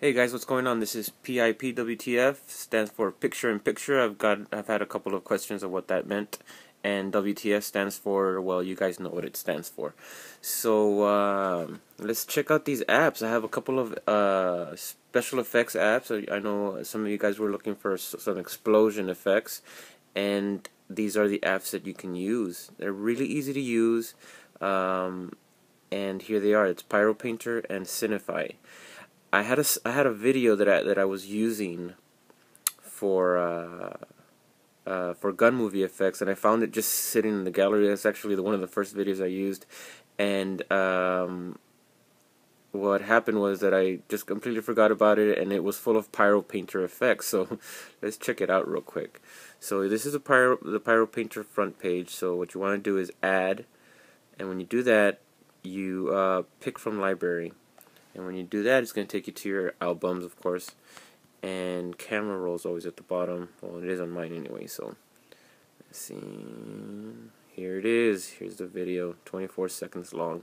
Hey guys, what's going on? This is PIPWTF, stands for Picture in Picture. I've had a couple of questions of what that meant, and WTF stands for, well, you guys know what it stands for. So let's check out these apps. I have a couple of special effects apps. I know some of you guys were looking for some explosion effects, and these are the apps that you can use. They're really easy to use, and here they are. It's Pyro Painter and Cinefy. I had a video that I was using for gun movie effects, and I found it just sitting in the gallery. That's actually one of the first videos I used, and what happened was that I just completely forgot about it, and it was full of Pyro Painter effects. So let's check it out real quick. So this is the Pyro Painter front page. So what you want to do is add, and when you do that, you pick from library. And when you do that, it's going to take you to your albums, of course. And camera roll is always at the bottom. Well, it is on mine anyway, so let's see. Here it is. Here's the video, 24 seconds long.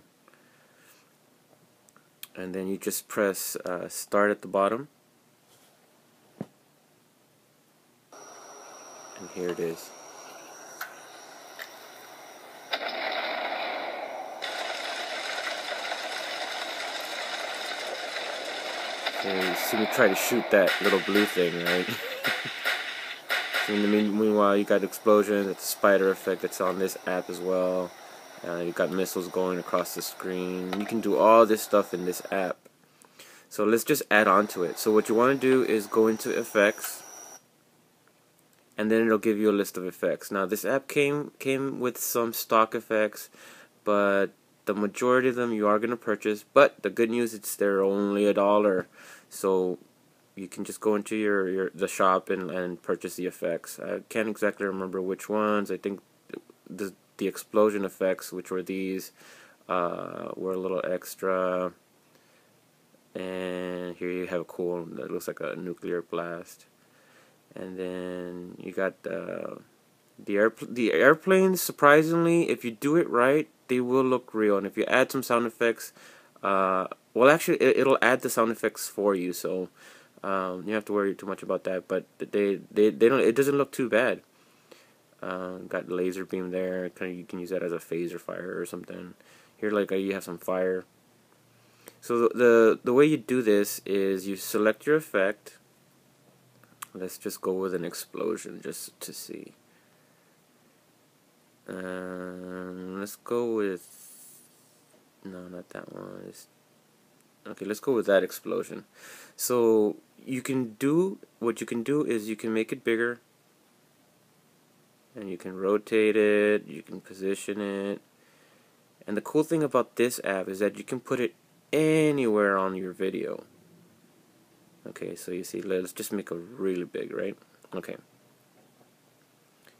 And then you just press start at the bottom. And here it is. And you see me try to shoot that little blue thing, right? So in the meanwhile, you got explosion. It's a spider effect that's on this app as well. You got missiles going across the screen. You can do all this stuff in this app. So let's just add on to it. So what you want to do is go into effects, and then it'll give you a list of effects. Now this app came with some stock effects, but the majority of them you are going to purchase. But the good news is they're only $1. So you can just go into the shop and purchase the effects. I can't exactly remember which ones. I think the explosion effects, which were these, were a little extra. And here you have a cool one that looks like a nuclear blast. And then you got the airplanes. Surprisingly, if you do it right, they will look real. And if you add some sound effects, well, actually, it'll add the sound effects for you. So you don't have to worry too much about that. But they don't. It doesn't look too bad. Got laser beam there. You can use that as a phaser fire or something. Here, you have some fire. So the way you do this is you select your effect. Let's just go with an explosion just to see. Let's go with, no, not that one. Okay, let's go with that explosion. So what you can do is you can make it bigger, and you can rotate it, you can position it. And the cool thing about this app is that you can put it anywhere on your video. Okay, so you see, let's just make it really big, right? Okay.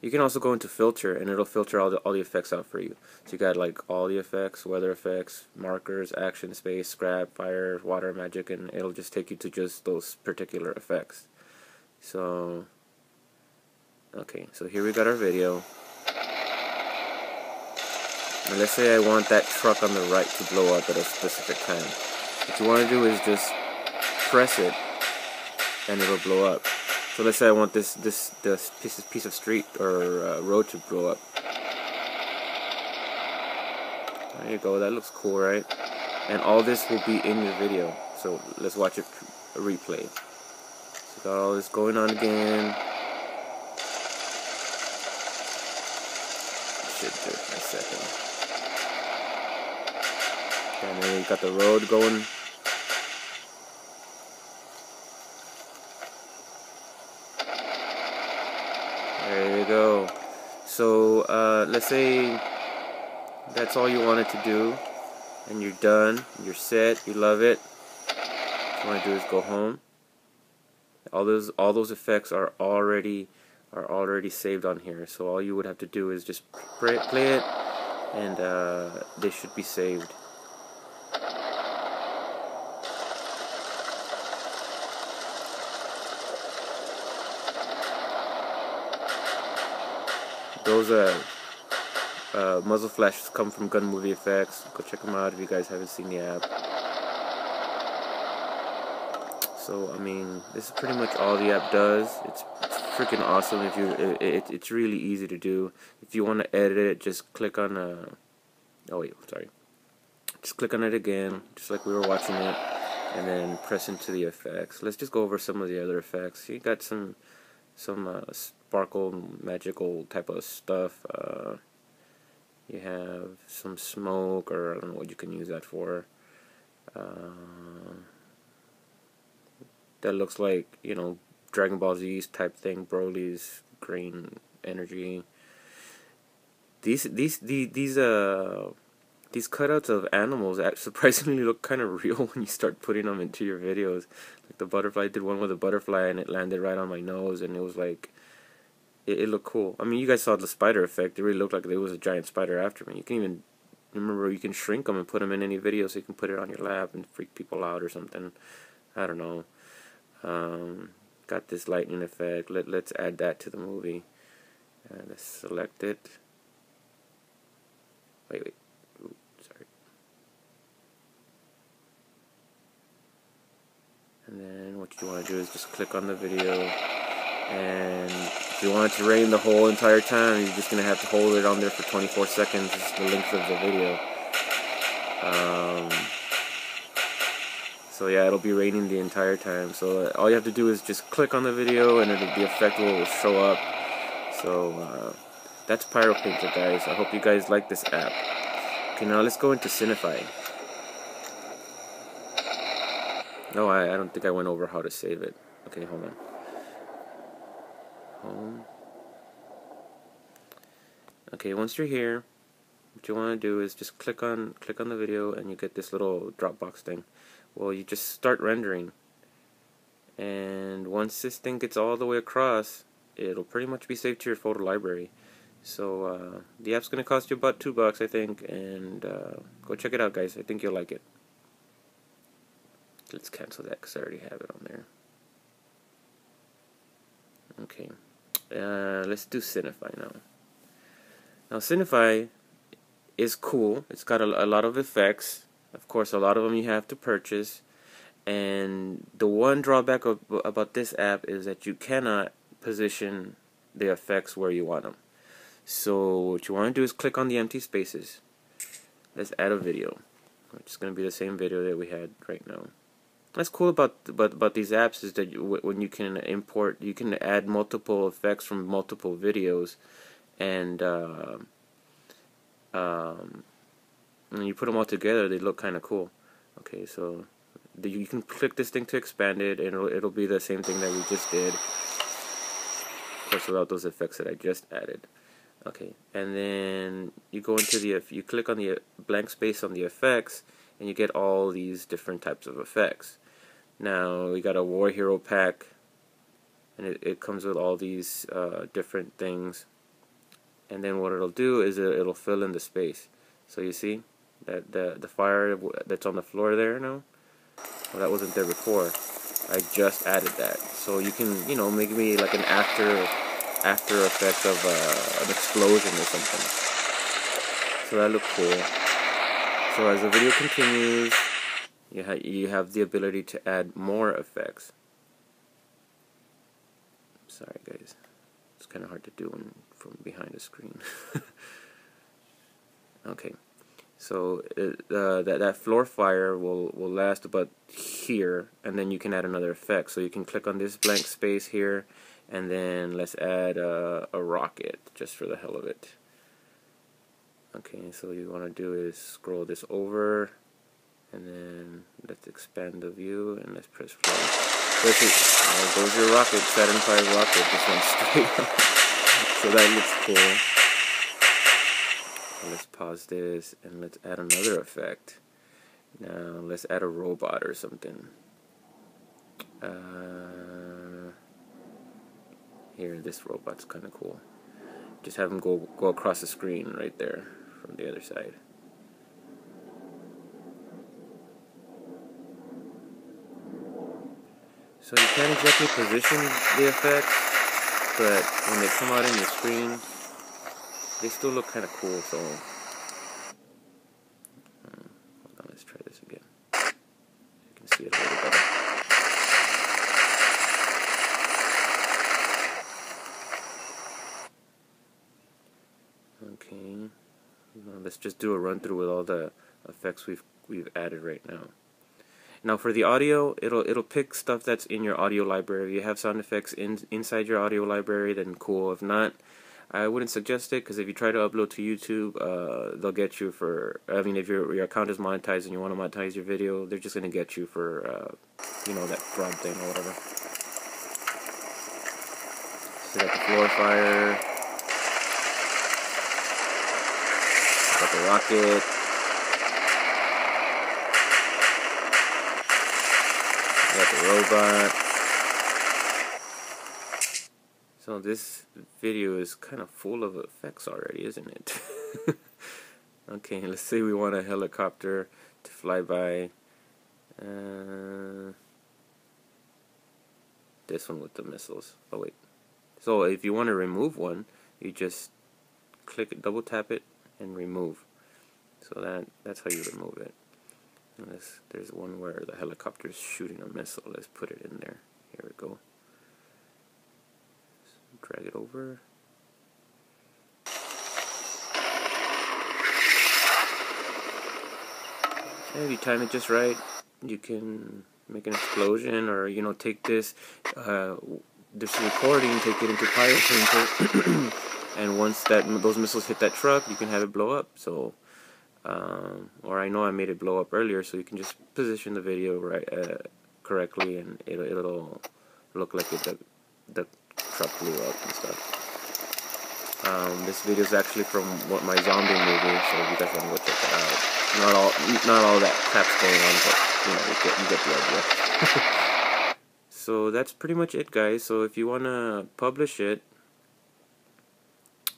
You can also go into filter, and it'll filter all the effects out for you. So you got all the effects, weather effects, markers, action, space, scrap, fire, water, magic, and it'll just take you to just those particular effects. So okay, so here we got our video. And let's say I want that truck on the right to blow up at a specific time. What you want to do is just press it, and it'll blow up. So let's say I want this piece of street or road to blow up. There you go. That looks cool, right? And all this will be in your video. So let's watch it replay. So got all this going on again. Should do it in a second. And then you got the road going. There you go. So let's say that's all you wanted to do, and you're done, you're set, you love it. What you want to do is go home. All those effects are already saved on here. So all you would have to do is just play it, and they should be saved. Those muzzle flashes come from Gun Movie Effects. Go check them out if you guys haven't seen the app. So I mean, this is pretty much all the app does. It's freaking awesome. If you, it's really easy to do. If you want to edit it, just click on oh wait, sorry. Just click on it again, just like we were watching it, and then press into the effects. Let's just go over some of the other effects. You got some sparkle, magical type of stuff. You have some smoke, or I don't know what you can use that for. That looks like, you know, Dragon Ball Z's type thing, Broly's green energy. These cutouts of animals surprisingly look kind of real when you start putting them into your videos. Like the butterfly, I did one with a butterfly and it landed right on my nose, and it was like, it looked cool. I mean, you guys saw the spider effect. It really looked like there was a giant spider after me. You can even, remember, you can shrink them and put them in any video, so you can put it on your lap and freak people out or something. I don't know. Got this lightning effect. Let's add that to the movie. Let's select it. Wait. Ooh, sorry. And then what you want to do is just click on the video, and if you want it to rain the whole entire time, you're just going to have to hold it on there for 24 seconds. This is the length of the video. So yeah, it'll be raining the entire time. So all you have to do is just click on the video, and the effect will show up. So that's Pyro Painter, guys. I hope you guys like this app. Okay, now let's go into Cinefy. No, I don't think I went over how to save it. Okay, hold on. Home. Okay, once you're here, what you want to do is just click on the video, and you get this little Dropbox thing. Well, you just start rendering, and once this thing gets all the way across, it'll pretty much be saved to your photo library. So the app's gonna cost you about $2, I think, and go check it out, guys. I think you'll like it. Let's cancel that because I already have it on there. Okay, let's do Cinefy now. Now Cinefy is cool. It's got a lot of effects. Of course, a lot of them you have to purchase, and the one drawback about this app is that you cannot position the effects where you want them. So what you want to do is click on the empty spaces. Let's add a video, which is going to be the same video that we had right now. What's cool about these apps is that when you can import, you can add multiple effects from multiple videos, and when you put them all together, they look kind of cool. Okay, so you can click this thing to expand it, and it'll be the same thing that we just did. Of course, without those effects that I just added. Okay, and then you go into you click on the blank space on the effects, and you get all these different types of effects. Now we got a War Hero pack, and it comes with all these different things. And then what it'll do is it'll fill in the space. So you see that the fire that's on the floor there now, well, that wasn't there before. I just added that, so you can, you know, make me like an after effect of an explosion or something. So that looked cool. So as the video continues, you have the ability to add more effects. Sorry guys, it's kind of hard to do from behind the screen. Okay, so that floor fire will last about here, and then you can add another effect. So you can click on this blank space here, and then let's add a rocket just for the hell of it. Okay, so what you want to do is scroll this over, and then let's expand the view, and let's press play. There goes your rocket, Saturn V rocket, just went straight up. So that looks cool. So let's pause this, and let's add another effect. Now let's add a robot or something. Here, this robot's kind of cool. Just have him go across the screen right there from the other side. So you can't exactly position the effects, but when they come out in your screen, they still look kind of cool. So hold on, let's try this again. You can see it a little better. let's just do a run through with all the effects we've added right now. Now for the audio, it'll pick stuff that's in your audio library. If you have sound effects inside your audio library, then cool. If not, I wouldn't suggest it, because if you try to upload to YouTube, they'll get you for, I mean, if your account is monetized and you want to monetize your video, they're just going to get you for, you know, that fraud thing or whatever. So got the floor fire, got the rocket, got the robot. So this video is kind of full of effects already, isn't it? Okay, let's say we want a helicopter to fly by. This one with the missiles. Oh wait. So if you want to remove one, you just click it, double tap it, and remove. So that's how you remove it. There's one where the helicopter is shooting a missile. Let's put it in there. Here we go. Drag it over. And if you time it just right, you can make an explosion, or you know, take this recording, take it into Pyro, and once those missiles hit that truck, you can have it blow up. So, or I know I made it blow up earlier, so you can just position the video right correctly, and it'll look like the truck blew up and stuff. This video is actually from my zombie movie, so if you guys want to go check that out. Not all that crap's going on, but you know, you get the idea. So that's pretty much it, guys. So if you wanna publish it,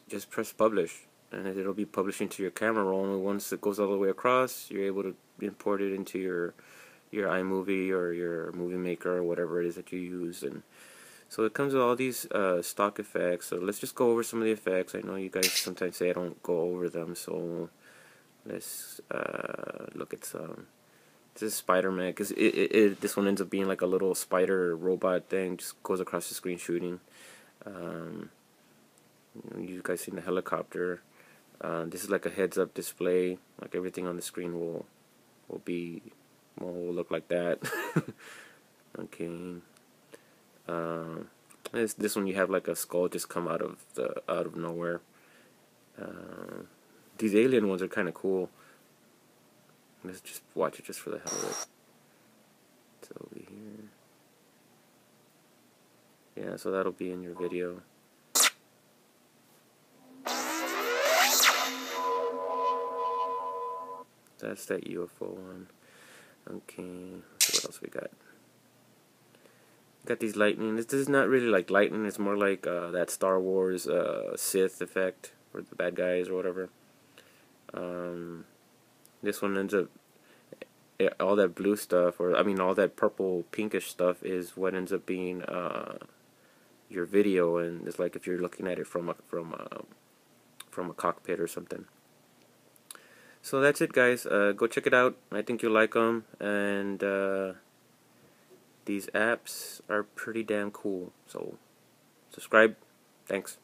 just press publish, and it'll be publishing to your camera roll. And once it goes all the way across, you're able to import it into your iMovie or your movie maker or whatever it is that you use. And so it comes with all these stock effects. So let's just go over some of the effects. I know you guys sometimes say I don't go over them, so let's look at some. This is Spider-Man, because this one ends up being like a little spider robot thing, just goes across the screen shooting. You guys seen the helicopter. This is like a heads-up display, like everything on the screen will look like that. Okay. This one you have like a skull just come out of nowhere. These alien ones are kind of cool. Let's just watch it just for the hell of it. It's over here. Yeah, so that'll be in your video. That's that UFO one. Okay, let's see what else we got. Got these lightning. This is not really like lightning. It's more like that Star Wars Sith effect, or the bad guys or whatever. This one ends up, all that blue stuff, or I mean all that purple pinkish stuff, is what ends up being your video, and it's like if you're looking at it from a cockpit or something. So that's it, guys. Go check it out. I think you'll like them, and these apps are pretty damn cool. So subscribe. Thanks.